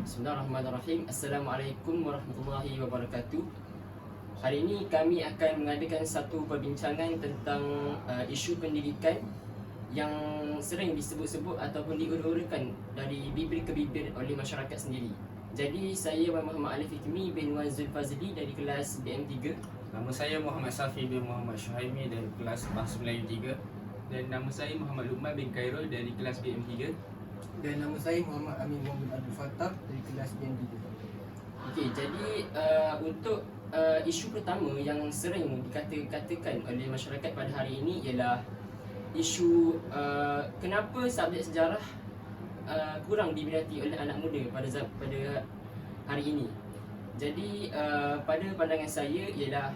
Bismillahirrahmanirrahim. Assalamualaikum warahmatullahi wabarakatuh. Hari ini kami akan mengadakan satu perbincangan tentang isu pendidikan yang sering disebut-sebut ataupun diurut-urutkan dari bibir ke bibir oleh masyarakat sendiri. Jadi saya Muhammad Alif Hikmi bin Wan Zulfazli dari kelas BM3. Nama saya Muhammad Safi bin Muhammad Syuhaimi dari kelas Bahasa Melayu 3. Dan nama saya Muhammad Luqman bin Khairul dari kelas BM3. Dan nama saya Muhammad Amin Muhammad Abdul Fattah dari kelas BM3. Okey, jadi untuk isu pertama yang sering dikatakan oleh masyarakat pada hari ini ialah isu kenapa subjek sejarah kurang diminati oleh anak muda pada hari ini. Jadi pada pandangan saya ialah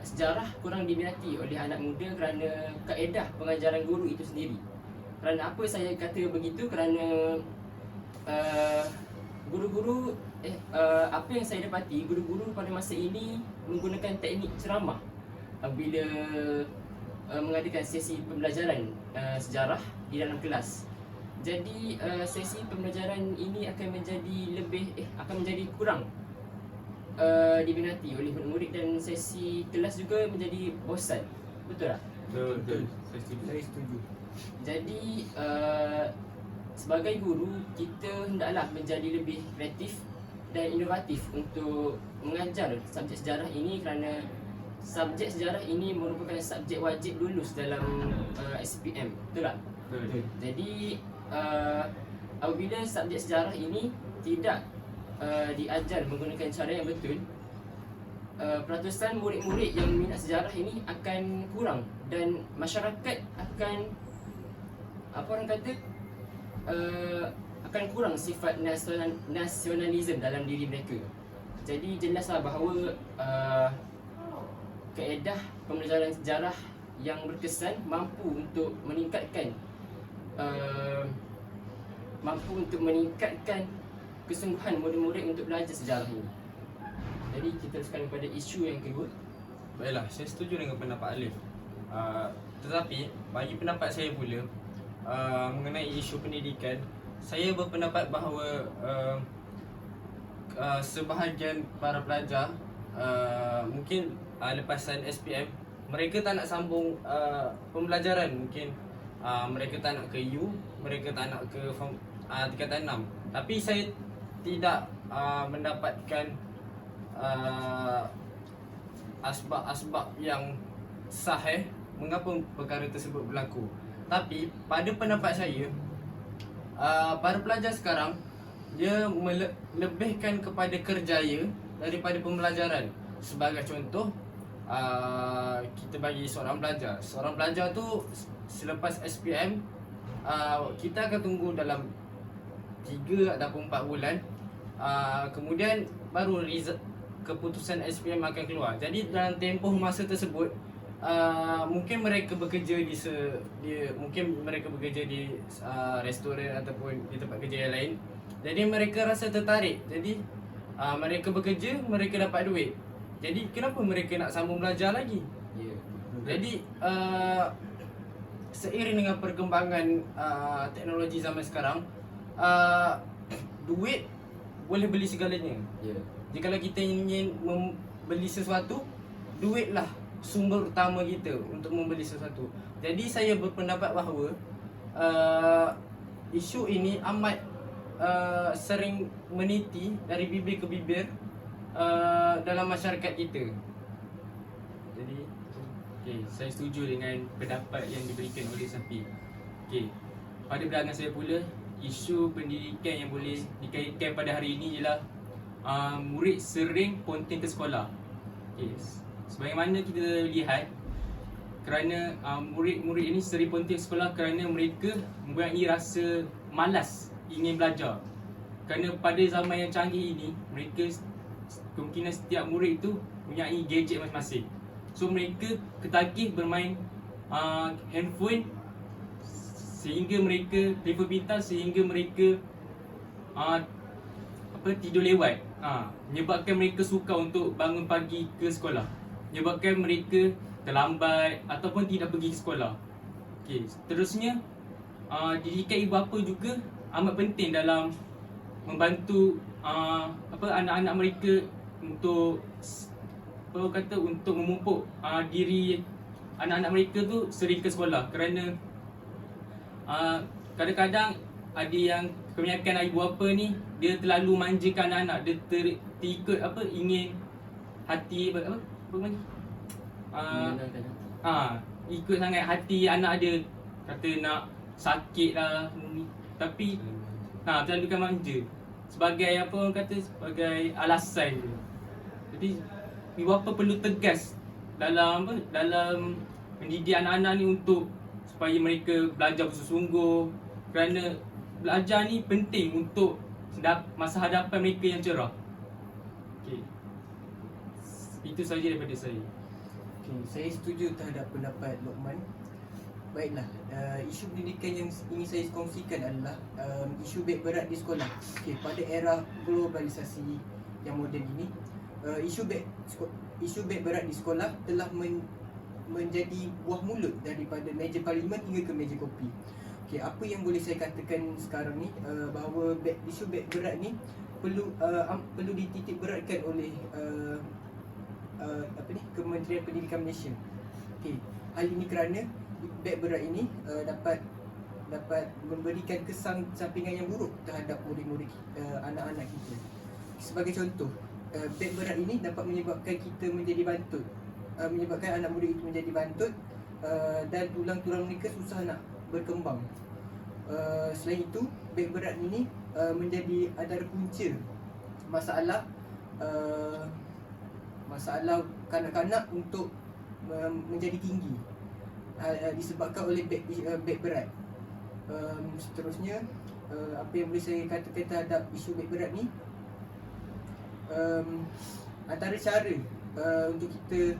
sejarah kurang diminati oleh anak muda kerana kaedah pengajaran guru itu sendiri. Kerana apa saya kata begitu? Kerana guru-guru apa yang saya dapati, guru-guru pada masa ini menggunakan teknik ceramah apabila mengadakan sesi pembelajaran sejarah di dalam kelas. Jadi sesi pembelajaran ini akan menjadi kurang diminati oleh murid-murid dan sesi kelas juga menjadi bosan. Betul tak? Betul. Saya setuju. Jadi sebagai guru kita hendaklah menjadi lebih kreatif dan inovatif untuk mengajar subjek sejarah ini kerana subjek sejarah ini merupakan subjek wajib lulus dalam SPM. Betul tak? Betul. Jadi apabila subjek sejarah ini tidak diajar menggunakan cara yang betul, peratusan murid-murid yang minat sejarah ini akan kurang dan masyarakat akan akan kurang sifat nasionalisme dalam diri mereka. Jadi jelaslah bahawa kaedah pembelajaran sejarah yang berkesan mampu untuk meningkatkan kesungguhan murid-murid untuk belajar sejarah ini. Jadi kita teruskan kepada isu yang kedua. Baiklah, saya setuju dengan pendapat Alif. Tetapi bagi pendapat saya pula mengenai isu pendidikan, saya berpendapat bahawa sebahagian para pelajar mungkin lepasan SPM mereka tak nak sambung pembelajaran. Mungkin mereka tak nak ke U, mereka tak nak ke tingkatan 6. Tapi saya tidak mendapatkan asbab-asbab yang sahih mengapa perkara tersebut berlaku. Tapi pada pendapat saya, para pelajar sekarang dia melebihkan kepada kerjaya daripada pembelajaran. Sebagai contoh, kita bagi seorang pelajar tu selepas SPM kita akan tunggu dalam 3 ataupun 4 bulan, kemudian baru keputusan SPM akan keluar. Jadi dalam tempoh masa tersebut mungkin mereka bekerja di restoran ataupun di tempat kerja yang lain. Jadi mereka rasa tertarik. Jadi mereka bekerja, mereka dapat duit. Jadi kenapa mereka nak sambung belajar lagi? Ya. Jadi seiring dengan perkembangan teknologi zaman sekarang, duit boleh beli segalanya. Ya. Jikalau kita ingin membeli sesuatu, duitlah sumber utama kita untuk membeli sesuatu. Jadi saya berpendapat bahawa isu ini amat sering meniti dari bibir ke bibir dalam masyarakat kita. Jadi Okey, saya setuju dengan pendapat yang diberikan oleh Safi. Okey, pada pandangan saya pula, isu pendidikan yang boleh dikaitkan pada hari ini ialah murid sering ponteng ke sekolah. Okey, sebagaimana kita lihat, kerana murid-murid ini sering ponteng ke sekolah kerana mereka mempunyai rasa malas ingin belajar. Kerana pada zaman yang canggih ini, mereka kemungkinan setiap murid itu mempunyai gadget masing-masing. So mereka ketagih bermain handphone sehingga mereka telefon pintar, sehingga mereka tidur lewat. Menyebabkan mereka sukar untuk bangun pagi ke sekolah. Menyebabkan mereka terlambat ataupun tidak pergi ke sekolah. Okey, seterusnya didikan ibu bapa juga amat penting dalam membantu anak-anak mereka untuk untuk memupuk diri anak-anak mereka tu sering ke sekolah, kerana kadang-kadang ada yang kebanyakan ibu bapa ni dia terlalu manjakan anak-anak, dia terikut ingin hati apa lagi ikut sangat hati anak dia, kata nak sakit lah ni. Tapi terlalukan manja sebagai sebagai alasan je. Jadi ibu bapa perlu tegas dalam dalam mendidik anak-anak ni untuk supaya mereka belajar bersungguh, kerana belajar ni penting untuk masa hadapan mereka yang cerah. Okey. Itu saja daripada saya. Okay, saya setuju terhadap pendapat Lokman. Baiklah, isu pendidikan yang ingin saya kongsikan adalah isu beg berat di sekolah. Okay, pada era globalisasi yang moden ini, isu beg berat di sekolah telah menjadi buah mulut daripada meja parlimen hingga ke meja kopi. Okay, apa yang boleh saya katakan sekarang ni, bahawa isu beg berat ni perlu dititik beratkan oleh Kementerian Pendidikan Malaysia. Okay, hal ini kerana beg berat ini dapat memberikan kesan sampingan yang buruk terhadap murid-murid anak-anak kita. Sebagai contoh, beg berat ini dapat menyebabkan kita menjadi bantut, menyebabkan anak murid itu menjadi bantut, dan tulang-tulang mereka susah nak berkembang. Selain itu, beg berat ini menjadi antara punca masalah kanak-kanak untuk menjadi tinggi, disebabkan oleh beg berat. Seterusnya, apa yang boleh saya katakan terhadap isu beg berat ni, antara cara untuk kita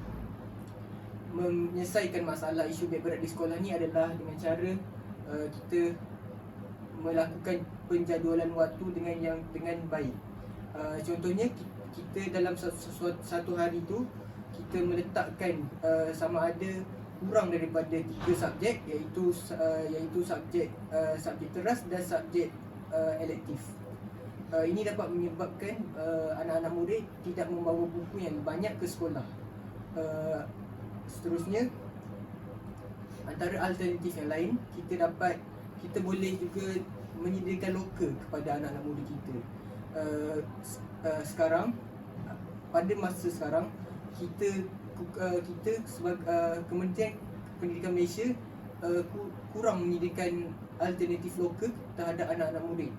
menyelesaikan masalah isu beg berat di sekolah ni adalah dengan cara kita melakukan penjadualan waktu dengan baik. Contohnya, kita dalam satu hari tu kita meletakkan sama ada kurang daripada 3 subjek, iaitu subjek teras dan subjek elektif. Ini dapat menyebabkan anak-anak murid tidak membawa buku yang banyak ke sekolah. Seterusnya, antara alternatif yang lain, kita boleh juga menyediakan loker kepada anak-anak murid kita. Sekarang, pada masa sekarang, kita sebagai Kementerian Pendidikan Malaysia kurang menyediakan alternatif loker terhadap anak-anak murid.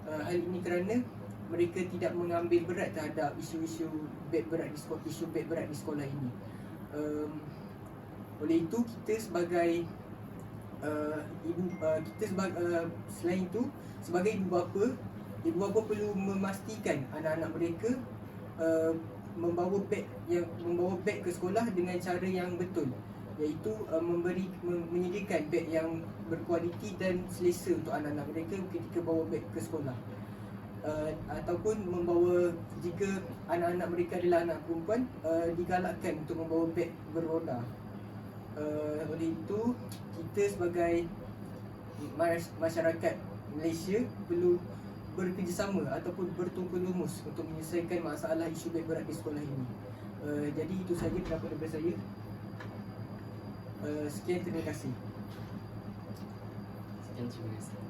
Hal ini kerana mereka tidak mengambil berat terhadap isu beg berat di sekolah ini. Oleh itu, kita sebagai selain itu, sebagai ibu bapa perlu memastikan anak-anak mereka membawa beg ke sekolah dengan cara yang betul, iaitu menyediakan beg yang berkualiti dan selesa untuk anak-anak mereka ketika bawa beg ke sekolah. Ataupun jika anak-anak mereka adalah anak perempuan, digalakkan untuk membawa beg beroda. Oleh itu, kita sebagai masyarakat Malaysia perlu bekerjasama ataupun bertungkus lumus untuk menyelesaikan masalah isu beg berat di sekolah ini. Jadi itu saja pendapat daripada saya. Sekian, terima kasih. Sekian, terima kasih.